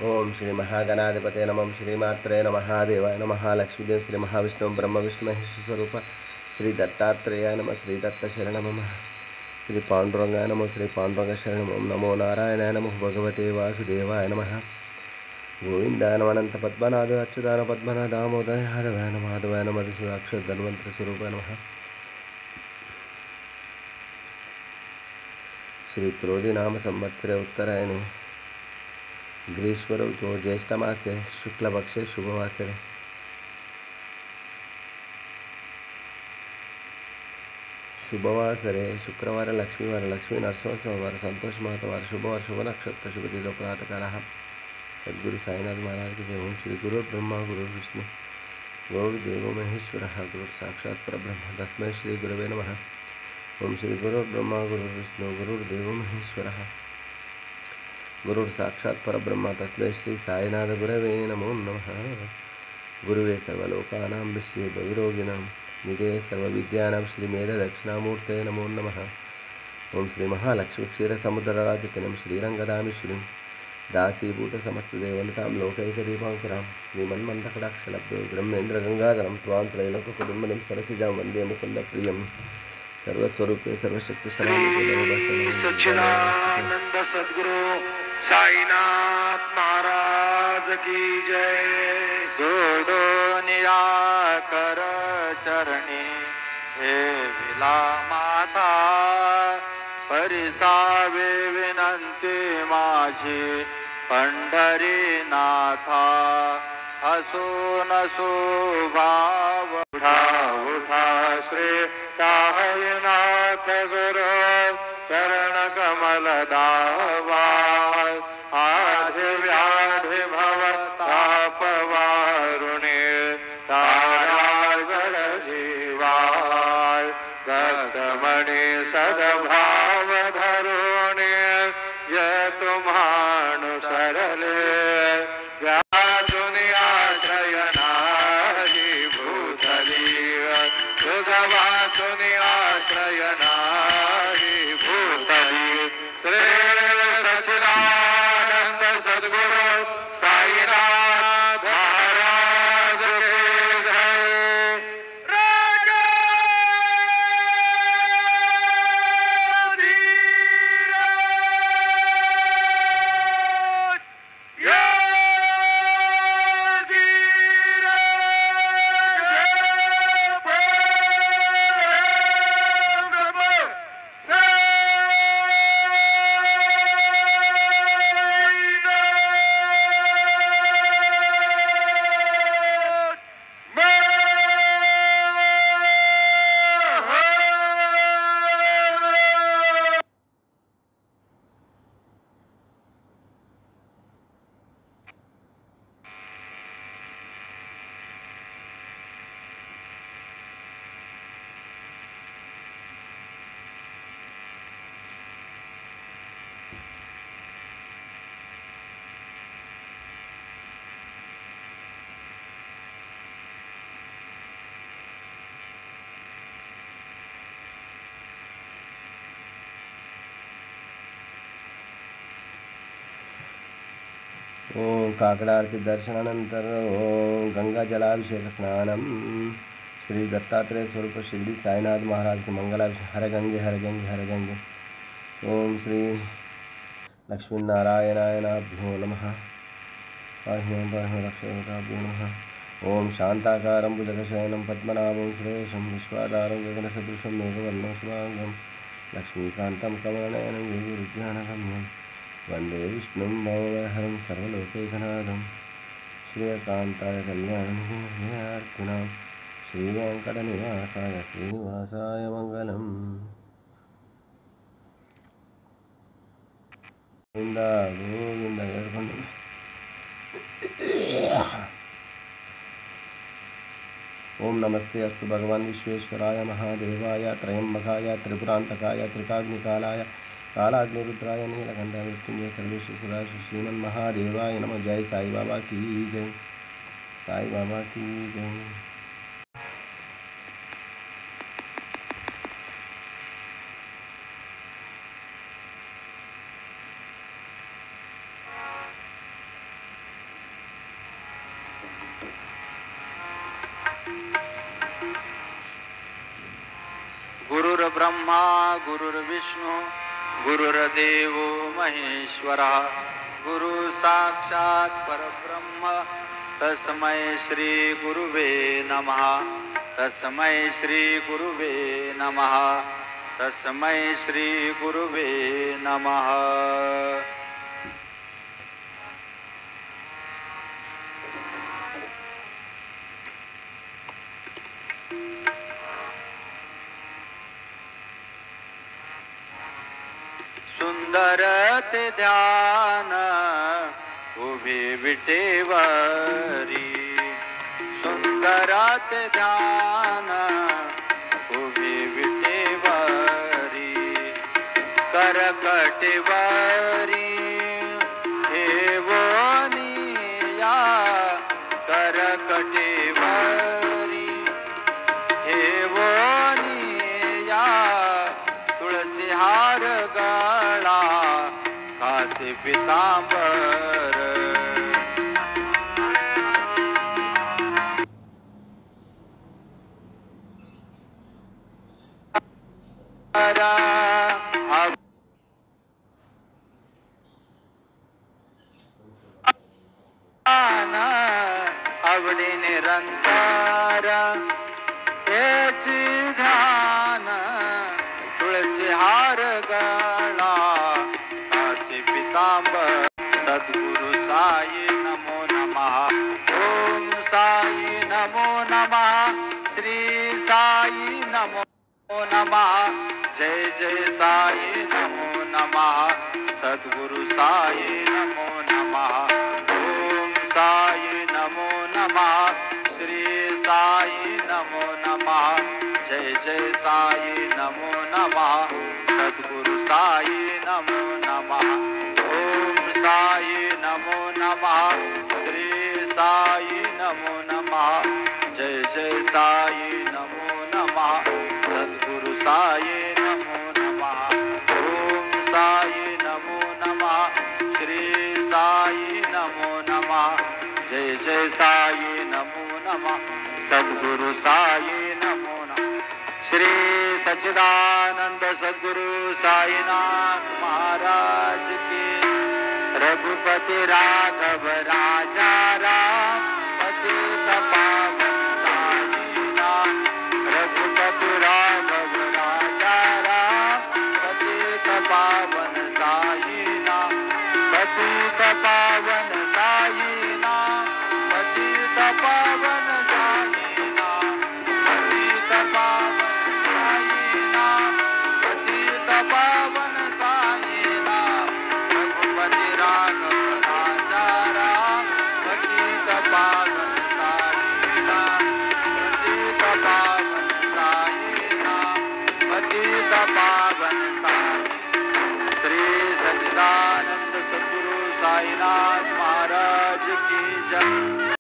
ओम श्री महागणाधिपते नमः श्रीमात्रे नमः देवाय नमः लक्ष्मीदेव श्री महाविष्णु ब्रह्म विष्णु महेश स्वरूप श्री दत्तात्रेयाय नमः श्री दत्त शरण नमः श्री पांडुरंगाय नमः श्री पांडुरंग शरण नमो नारायणाय नमः भगवते वासुदेवाय नमः गोविंदाय नमः अनंत पद्मनाभ अच्युताय पद्मनाभ दामोदर यादवाय नमः माधवाय नमः मधुसूदाक्षर धन्वंतर स्वरूपाय नमः श्री क्रोधी नाम संवत्सरे उत्तरायणे ग्रीष्म ऋतु ज्येष्ठमासे शुक्लपक्षे शुभवासरे शुभवासरे शुक्रवार लक्ष्मीवार लक्ष्मी नरसिंहवार संतोष मातवार शुभवार शुभ नक्षत्र शुभ तिथि प्रातःकालः सद्गुरु साईनाथ महाराज की जय। ओम श्री गुरु ब्रह्मा गुरु विष्णु गुरुर्देवो महेश्वरः गुरु साक्षात् परब्रह्म तस्मै श्री गुरवे नमः। ओम श्री गुरु ब्रह्मा गुरु विष्णु गुरुर्देवो महेश्वरः गुरुर् साक्षात् परब्रह्म तस्मै श्री साईनाथ गुरवे नमो नमः। गुरुवे सर्वलोकानां विश्वे भविरोगिणां निधे सर्वविद्यानां श्री मेध दक्षिणामूर्ते नमो नमः। ओम श्री महालक्ष्मी क्षीरसमुद्रराजतनं श्रीरङ्गदामेश्वरीं दासीभूत समस्तदेवनितां लोकैकदीपाङ्कुरां श्रीमन्मन्दकटाक्षलब्धो ब्रह्मेन्द्रगङ्गाधरं त्वां त्रैलोक्यकुटुम्बिनीं सरसिजां वन्दे मुकुन्दप्रियं सर्वस्वरूपे सर्वशक्ति श्री सच्चिदानंद सद्गुरु साईनाथ महाराज की जय। गोडो निराकर चरणी हे विला माता परिसावे विनंती माझी पंढरीनाथा हसून सुभाव उठा उठा श्री साईनाथ गुरु चरण कमल दावा आधि व्याधि भव ताप वारुणे तारा जल जीवाय गतमणि सद्भाव धरुणे जय तुम्हानु सरले ओम काकडारती दर्शनानंतर ओम गंगाजलाभिषेक स्नानम श्री दत्तात्रेय स्वरूप शिर्डी साईनाथ महाराज के मंगलाभिषेक हर गंगे हर गंगे हर गंगे। ओम श्री लक्ष्मी नारायणाय नमः पाह्यं पाह्यं रक्षताभ्यो नमः। ओम शांताकारं भुजगशयनं पद्मनाभं सुरेशं विश्वाधारं गगनसदृशं मेघवर्णं शुभांगं लक्ष्मीकान्तं कमलनयनं योगिविज्ञानगम्यं वंदे विष्णुं भवभयहरं सर्वलोकैकनाथं श्रीकान्ताय कल्याणार्थिनां श्रीवेङ्कटनिवासाय श्रीनिवासाय मङ्गलम्। गोविंद गोविंद ಹೇಳ್ಕೊಂಡು ओम नमस्ते अस्तु भगवान विश्वेश्वराय महादेवाय त्रयंबकाय त्रिपुरांतकाय त्रिकाग्निकालाय कालाग्निरुद्राय नीलकंठाय मृत्युंजय सर्वेश्वर सदाशिव श्रीमन महादेवाय नमः। जय साई बाबा की जय, साई बाबा की जय। गुरुर्ब्रह्मा गुरुर्विष्णू गुरुर्देव महेश्वरः गुरु साक्षात् परब्रह्म तस्मै श्री गुरुवे नमः तस्मै श्री गुरुवे नमः तस्मै श्री गुरुवे नमः। सुंदर ते ध्यान उभे विटेवरी सुंदर ते ध्यान उभे विटेवरी करकटेवरी हेवोनिया करकटेवरी हेवोनिया तुळसी हार गळा कासे पितांबर आवडी निरंतर हेची ध्यान तुळसी हार गळा कासे पितांबर सद्गुरु साई नमो नमः ओम साई नमो नमः श्री साई नमो नमः जय जय साई नमो नमः सद्गुरु साई नमो नमः ओम साई नमो नमः श्री साई नमो नमः जय जय साई नमो नमः सद्गुरु साई नमो नमः ओम साई नमो नमः श्री साई नमो नमः जय जय साई नमो नमः सद्गुरु साई नमो नमः ओम साई नमो नमः श्री साई नमो नमः जय जय साई नमो नमः सद्गुरु साई नमो नमः। श्री सच्चिदानंद सद्गुरु साईनाथ महाराज की रघुपति राघव राजा राम पतित पावन साईनाथ रघुपति राघव राजा राम पतित पावन साईनाथ पतित पावन साईनाथ पतित पावन साईनाथ पतित पावन साईनाथ पतित पावन साईनाथ रघुपति राघव राजा राम पतित पावन साईनाथ पतित पावन साईनाथ पतित पावन साई। श्री सच्चिदानंद सद्गुरु साईनाथ महाराज की जय।